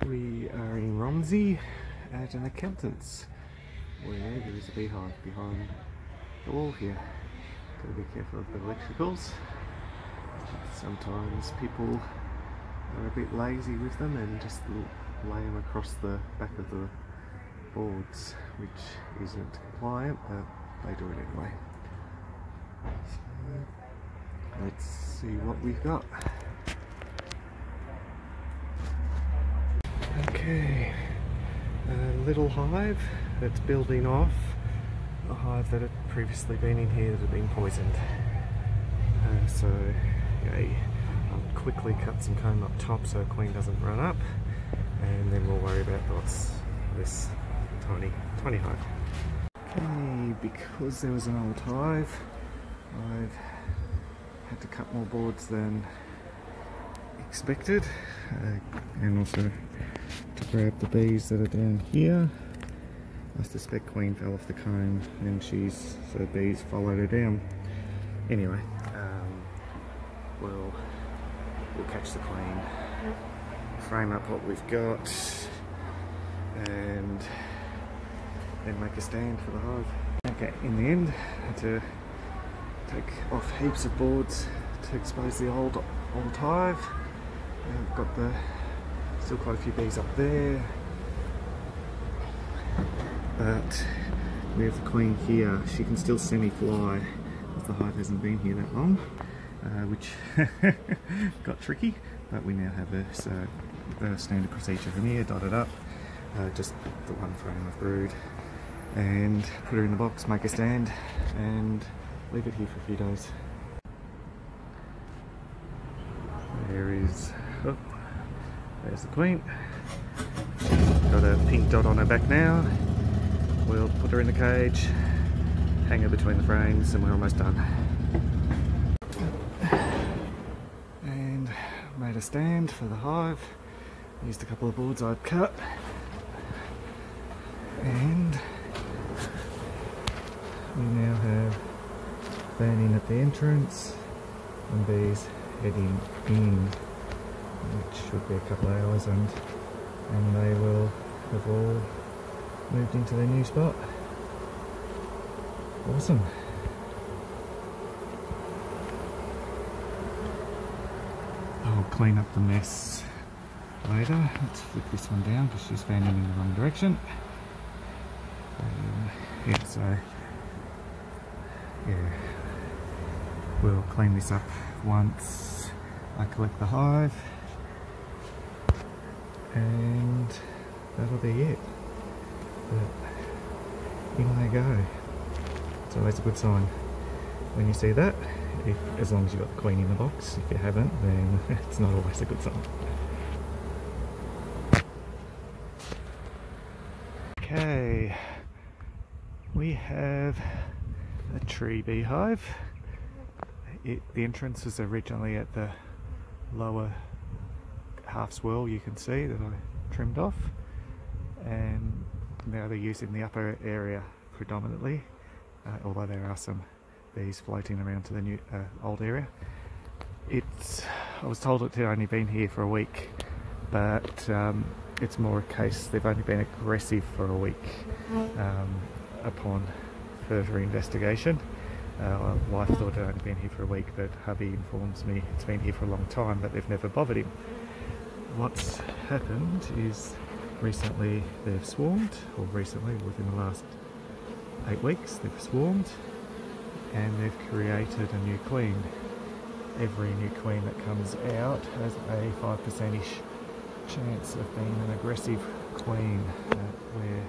We are in Romsey at an accountant's where there is a beehive behind the wall here. Gotta be careful of the electricals. Sometimes people are a bit lazy with them and just lay them across the back of the boards, which isn't compliant, but they do it anyway. So let's see what we've got. Okay, a little hive that's building off a hive that had previously been in here that had been poisoned. So I'll quickly cut some comb up top so queen doesn't run up, and then we'll worry about this tiny hive. Okay, because there was an old hive, I've had to cut more boards than expected, and also to grab the bees that are down here. I suspect queen fell off the comb and so bees followed her down. Anyway, we'll catch the queen, frame up what we've got, and then make a stand for the hive. Okay, in the end, I had to take off heaps of boards to expose the old hive. I've got still quite a few bees up there, but we have the queen here. She can still semi-fly if the hive hasn't been here that long, which got tricky, but we now have the standard procedure from here, dot it up, just the one frame of brood, and put her in the box, make a stand, and leave it here for a few days. There's the queen. Got a pink dot on her back now. We'll put her in the cage, hang her between the frames, and we're almost done. And made a stand for the hive. Used a couple of boards I'd cut. And we now have fanning at the entrance and bees heading in, which should be a couple of hours, and they will have all moved into their new spot. Awesome. I'll clean up the mess later. Let's flip this one down because she's fanning in the wrong direction. We'll clean this up once I collect the hive, and that'll be it. But in they go. It's always a good sign when you see that, as long as you've got the queen in the box. If you haven't, then it's not always a good sign. Okay, we have a tree beehive. The entrance was originally at the lower half swirl, you can see that I trimmed off, and now they're using the upper area predominantly, although there are some bees floating around to the new old area. I was told it had only been here for a week, but it's more a case they've only been aggressive for a week. Upon further investigation, wife thought it had only been here for a week, but hubby informs me it's been here for a long time, but they've never bothered him. What's happened is recently they've swarmed, or recently within the last 8 weeks they've swarmed, and they've created a new queen. Every new queen that comes out has a 5%-ish chance of being an aggressive queen, where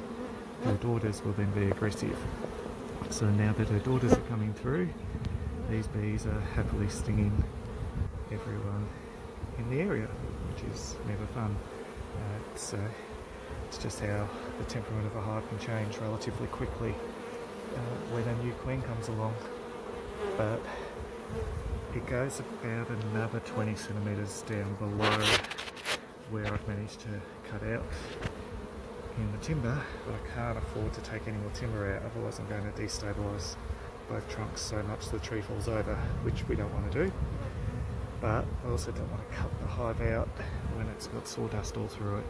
her daughters will then be aggressive. So now that her daughters are coming through, these bees are happily stinging everyone in the area, which is never fun. It's just how the temperament of a hive can change relatively quickly when a new queen comes along. But it goes about another 20 centimetres down below where I've managed to cut out in the timber, but I can't afford to take any more timber out, otherwise I'm going to destabilise both trunks so much the tree falls over, which we don't want to do. But I also don't want to cut the hive out when it's got sawdust all through it.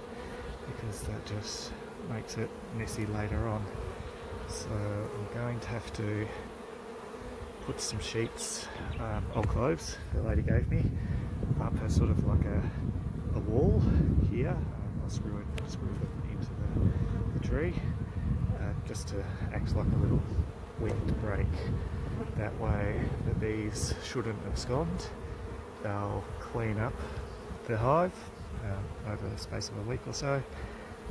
because that just makes it messy later on. So I'm going to have to put some sheets, old clothes the lady gave me, up as sort of like a wall here. I'll screw it into the tree, just to act like a little wind break. That way the bees shouldn't abscond. They'll clean up the hive over the space of a week or so,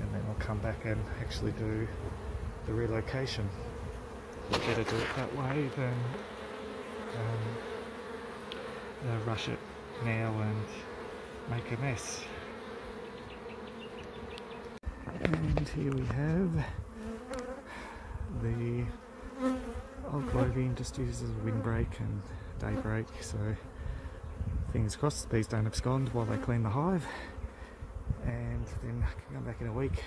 and then I'll come back and actually do the relocation. Better do it that way than rush it now and make a mess. And here we have the old clothing, just used as a windbreak and daybreak, so fingers crossed the bees don't abscond while they clean the hive. And then I can come back in a week,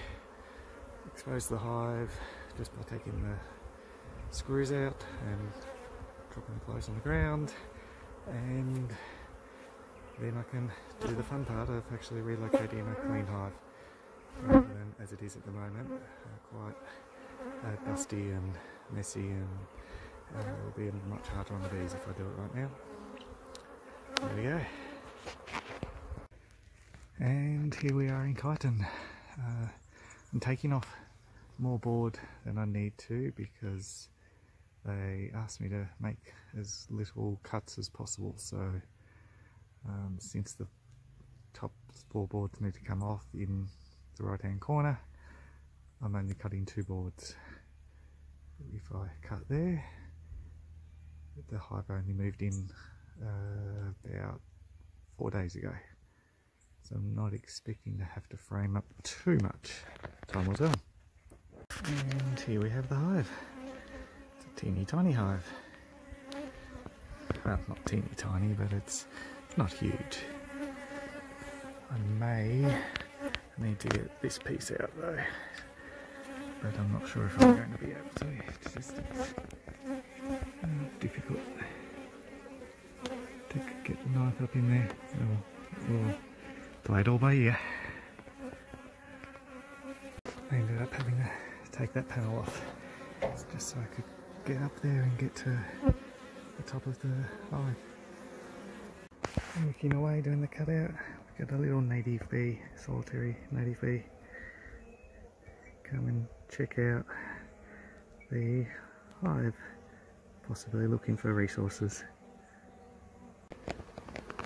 expose the hive just by taking the screws out and dropping the clothes on the ground, and then I can do the fun part of actually relocating a clean hive, rather than as it is at the moment, quite dusty and messy, and it'll be much harder on the bees if I do it right now. There we go. And here we are in Kyneton. I'm taking off more board than I need to because they asked me to make as little cuts as possible, so since the top 4 boards need to come off in the right hand corner, I'm only cutting 2 boards. If I cut there, the hive only moved in about 4 days ago, so I'm not expecting to have to frame up too much. Time will tell. And here we have the hive. It's a teeny tiny hive. Well, not teeny tiny, but it's not huge. I may need to get this piece out though, but I'm not sure if I'm going to be able to. It's just difficult to get the knife up in there. We'll play it all by ear. I ended up having to take that panel off just so I could get up there and get to the top of the hive. Working away doing the cutout, we've got a little native bee, solitary native bee. Come and check out the hive, possibly looking for resources.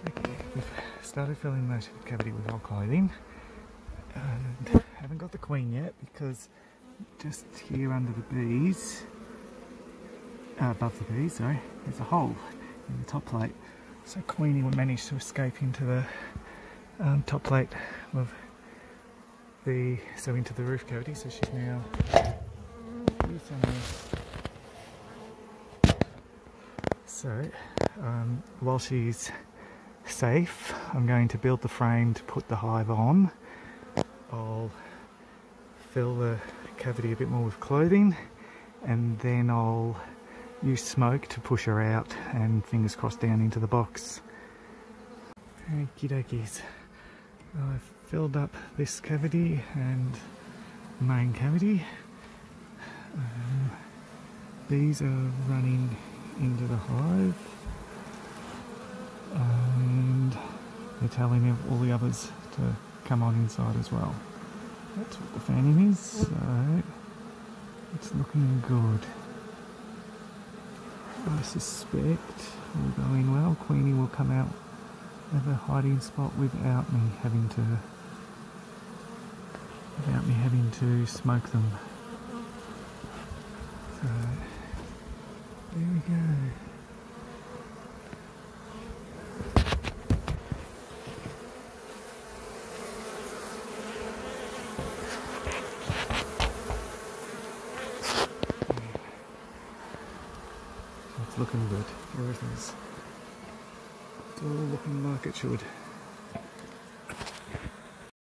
Okay, we've started filling the cavity with old clothing, and haven't got the queen yet because just here under the bees, above the bees, sorry, there's a hole in the top plate. So Queenie will manage to escape into the top plate of the, so into the roof cavity. So she's now here somewhere. So while she's safe, I'm going to build the frame to put the hive on. I'll fill the cavity a bit more with clothing, and then I'll use smoke to push her out, and fingers crossed down into the box. Okie dokies. I've filled up this cavity and the main cavity. Bees are running into the hive, and they're telling all the others to come on inside as well. That's what the fanning is, so it's looking good. I suspect, all going well, Queenie will come out of her hiding spot without me having to smoke them. So there we go. It's looking good. Everything's all looking like it should.